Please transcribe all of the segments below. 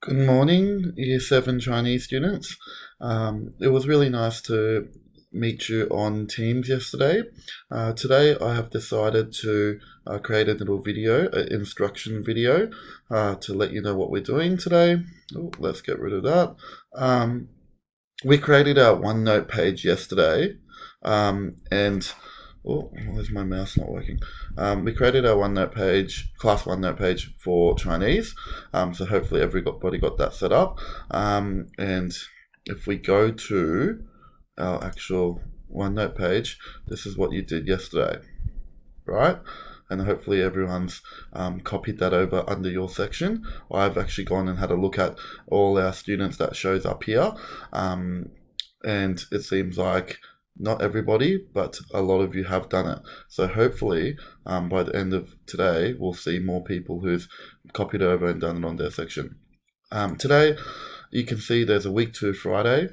Good morning, Year 7 Chinese students. It was really nice to meet you on Teams yesterday. Today I have decided to create a little video, an instruction video, to let you know what we're doing today. Oh, let's get rid of that. We created our OneNote page yesterday, and oh, where's my mouse not working? We created our OneNote page, class OneNote page for Chinese. So hopefully everybody got that set up. And if we go to our actual OneNote page, this is what you did yesterday, right? And hopefully everyone's copied that over under your section. I've actually gone and had a look at all our students that shows up here. And it seems like not everybody, but a lot of you have done it. So hopefully by the end of today, we'll see more people who've copied over and done it on their section. Today, you can see there's a week 2 Friday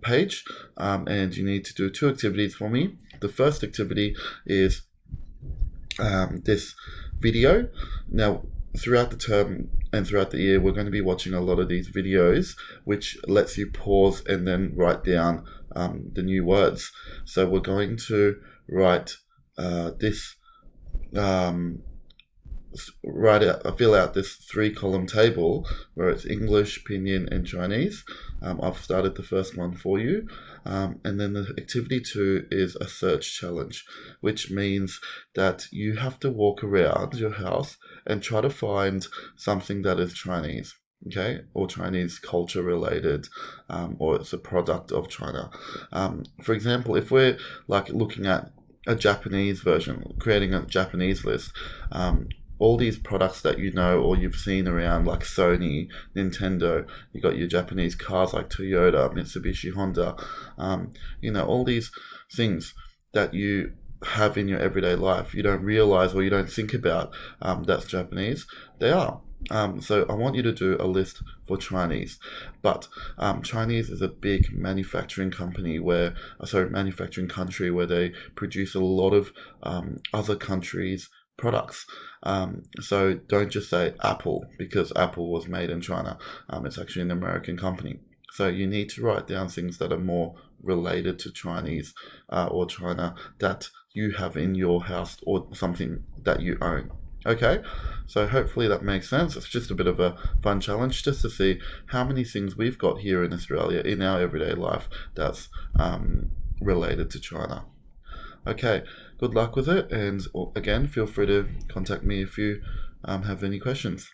page, and you need to do 2 activities for me. The first activity is this video. Now, throughout the term and throughout the year, we're going to be watching a lot of these videos, which lets you pause and then write down the new words. So we're going to write fill out this 3-column table where it's English, Pinyin, and Chinese. I've started the first one for you. And then the activity 2 is a search challenge, which means that you have to walk around your house and try to find something that is Chinese, okay, or Chinese culture related, or it's a product of China. For example, if we're like looking at a Japanese version, creating a Japanese list, all these products that you know or you've seen around, like Sony, Nintendo, you got your Japanese cars like Toyota, Mitsubishi, Honda, all these things that you have in your everyday life, you don't realize or you don't think about that's Japanese. They are. So I want you to do a list for Chinese, but Chinese is a big manufacturing country where they produce a lot of other countries' products. So don't just say Apple, because Apple was made in China. It's actually an American company. So you need to write down things that are more related to Chinese or China that you have in your house or something that you own. Okay, so hopefully that makes sense. It's just a bit of a fun challenge just to see how many things we've got here in Australia in our everyday life that's related to China. Okay, good luck with it, and again, feel free to contact me if you have any questions.